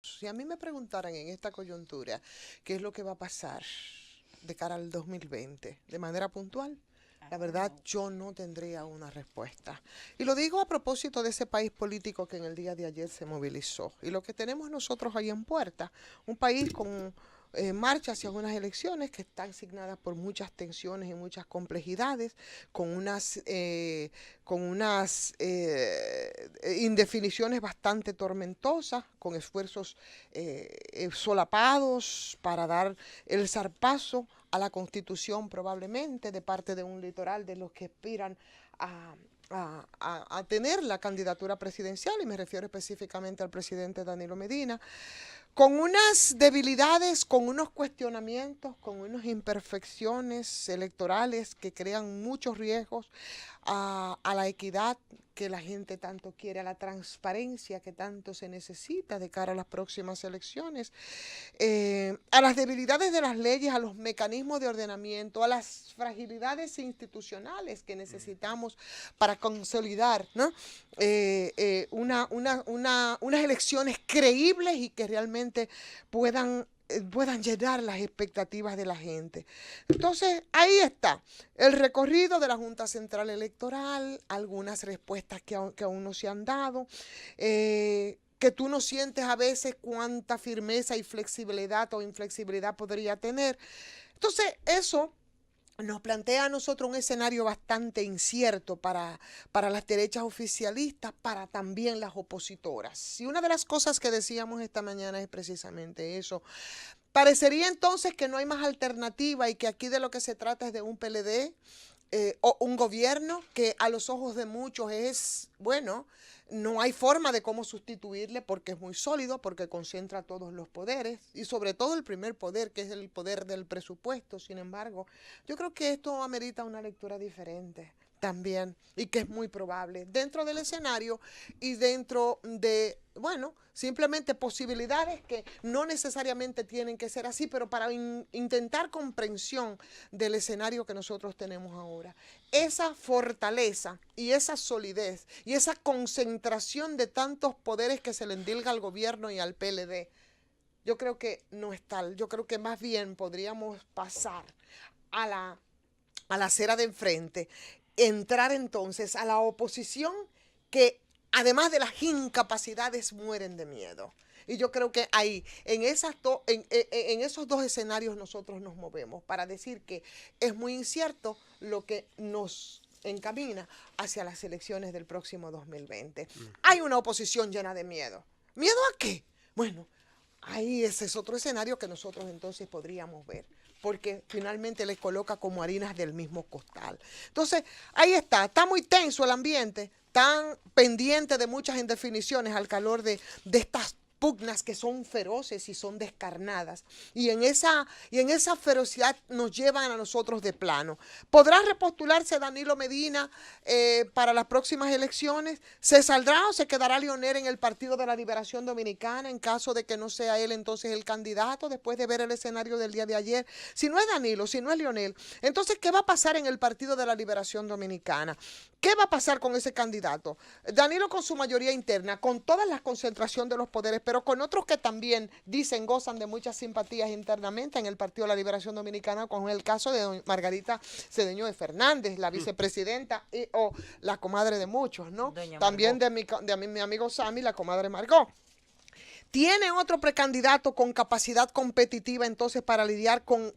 Si a mí me preguntaran en esta coyuntura qué es lo que va a pasar de cara al 2020 de manera puntual, Ah, la verdad bueno. yo no tendría una respuesta. Y lo digo a propósito de ese país político que en el día de ayer se movilizó. Y lo que tenemos nosotros ahí en puerta, un país con marcha hacia unas elecciones que están signadas por muchas tensiones y muchas complejidades, con unas indefiniciones bastante tormentosas, con esfuerzos solapados para dar el zarpazo a la constitución probablemente de parte de un litoral de los que aspiran a, a tener la candidatura presidencial, y me refiero específicamente al presidente Danilo Medina, con unas debilidades, con unos cuestionamientos, con unas imperfecciones electorales que crean muchos riesgos a la equidad que la gente tanto quiere, a la transparencia que tanto se necesita de cara a las próximas elecciones, a las debilidades de las leyes, a los mecanismos de ordenamiento, a las fragilidades institucionales que necesitamos para consolidar, ¿no? Unas elecciones creíbles y que realmente puedan llenar las expectativas de la gente. Entonces, ahí está el recorrido de la Junta Central Electoral, algunas respuestas que aún no se han dado, que tú no sientes a veces cuánta firmeza y flexibilidad o inflexibilidad podría tener. Entonces, eso nos plantea a nosotros un escenario bastante incierto para las derechas oficialistas, para también las opositoras. Y una de las cosas que decíamos esta mañana es precisamente eso. Parecería entonces que no hay más alternativa y que aquí de lo que se trata es de un PLD, o un gobierno que a los ojos de muchos es, bueno, no hay forma de cómo sustituirle porque es muy sólido, porque concentra todos los poderes y sobre todo el primer poder, que es el poder del presupuesto. Sin embargo, yo creo que esto amerita una lectura diferente también y que es muy probable dentro del escenario y dentro de, bueno, simplemente posibilidades que no necesariamente tienen que ser así, pero para intentar comprensión del escenario que nosotros tenemos ahora. Esa fortaleza y esa solidez y esa concentración de tantos poderes que se le endilga al gobierno y al PLD, yo creo que no es tal. Yo creo que más bien podríamos pasar a la acera de enfrente, entrar entonces a la oposición que además de las incapacidades mueren de miedo. Y yo creo que ahí, en esos dos escenarios nosotros nos movemos para decir que es muy incierto lo que nos encamina hacia las elecciones del próximo 2020. Hay una oposición llena de miedo. ¿Miedo a qué? Bueno, ahí ese es otro escenario que nosotros entonces podríamos ver, porque finalmente les coloca como harinas del mismo costal. Entonces, ahí está muy tenso el ambiente, tan pendiente de muchas indefiniciones al calor de estas pugnas que son feroces y son descarnadas. Y en esa ferocidad nos llevan a nosotros de plano. ¿Podrá repostularse Danilo Medina para las próximas elecciones? ¿Se saldrá o se quedará Leonel en el Partido de la Liberación Dominicana en caso de que no sea él entonces el candidato después de ver el escenario del día de ayer? Si no es Danilo, si no es Leonel, entonces ¿qué va a pasar en el Partido de la Liberación Dominicana? ¿Qué va a pasar con ese candidato? Danilo con su mayoría interna, con toda la concentración de los poderes, pero con otros que también dicen gozan de muchas simpatías internamente en el Partido de la Liberación Dominicana, con el caso de Margarita Cedeño de Fernández, la vicepresidenta o la comadre de muchos, ¿no? Doña También Margot. de mi amigo Sammy, la comadre Margot. ¿Tiene otro precandidato con capacidad competitiva entonces para lidiar con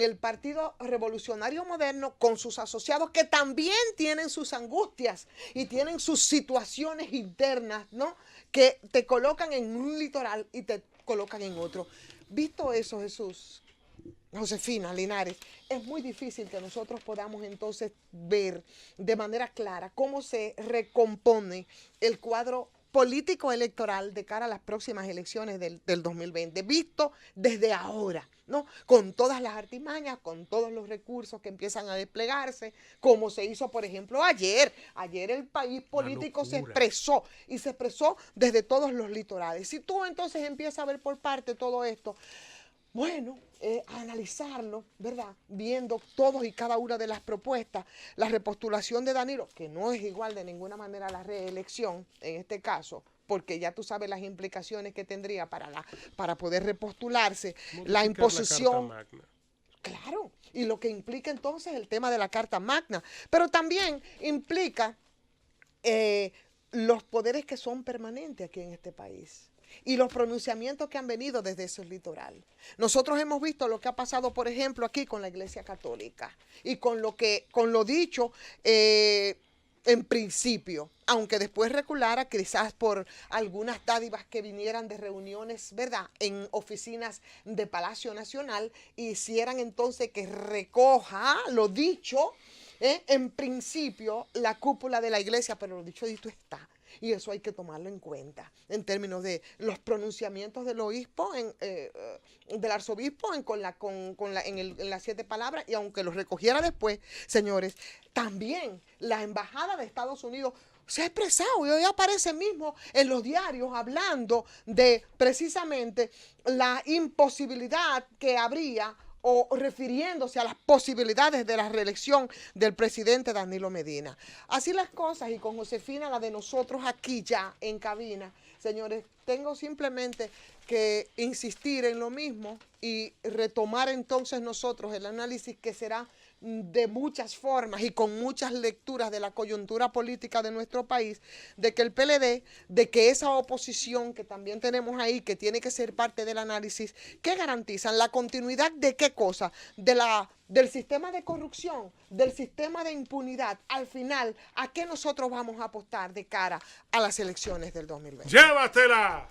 el Partido Revolucionario Moderno, con sus asociados que también tienen sus angustias y tienen sus situaciones internas, ¿no? Que te colocan en un litoral y te colocan en otro? Visto eso, Jesús, Josefina, Linares, es muy difícil que nosotros podamos entonces ver de manera clara cómo se recompone el cuadro político electoral de cara a las próximas elecciones del 2020, visto desde ahora, ¿no? Con todas las artimañas, con todos los recursos que empiezan a desplegarse, como se hizo, por ejemplo, ayer. Ayer el país Una político se locura. expresó y se expresó desde todos los litorales. Si tú entonces empiezas a ver por parte todo esto, bueno, analizarlo, ¿verdad? Viendo todos y cada una de las propuestas, la repostulación de Danilo, que no es igual de ninguna manera a la reelección, en este caso, porque ya tú sabes las implicaciones que tendría para poder repostularse, Modificar la imposición. la Carta Magna. Claro, y lo que implica entonces el tema de la Carta Magna, pero también implica eh, los poderes que son permanentes aquí en este país y los pronunciamientos que han venido desde ese litoral. Nosotros hemos visto lo que ha pasado, por ejemplo, aquí con la Iglesia Católica y con lo dicho en principio, aunque después reculara quizás por algunas dádivas que vinieran de reuniones, ¿verdad?, en oficinas de Palacio Nacional, hicieran entonces que recoja lo dicho, en principio, la cúpula de la iglesia, pero lo dicho está. Y eso hay que tomarlo en cuenta en términos de los pronunciamientos del obispo, del arzobispo en las 7 palabras, y aunque los recogiera después, señores, también la embajada de Estados Unidos se ha expresado y hoy aparece mismo en los diarios hablando de precisamente la imposibilidad que habría o refiriéndose a las posibilidades de la reelección del presidente Danilo Medina. Así las cosas, y con Josefina, la de nosotros aquí ya en cabina, señores, tengo simplemente que insistir en lo mismo y retomar entonces nosotros el análisis que será de muchas formas y con muchas lecturas de la coyuntura política de nuestro país, de que el PLD, de que esa oposición que también tenemos ahí, que tiene que ser parte del análisis, ¿qué garantizan? ¿La continuidad de qué cosa? Del sistema de corrupción, del sistema de impunidad. Al final, ¿a qué nosotros vamos a apostar de cara a las elecciones del 2020? ¡Llévatela!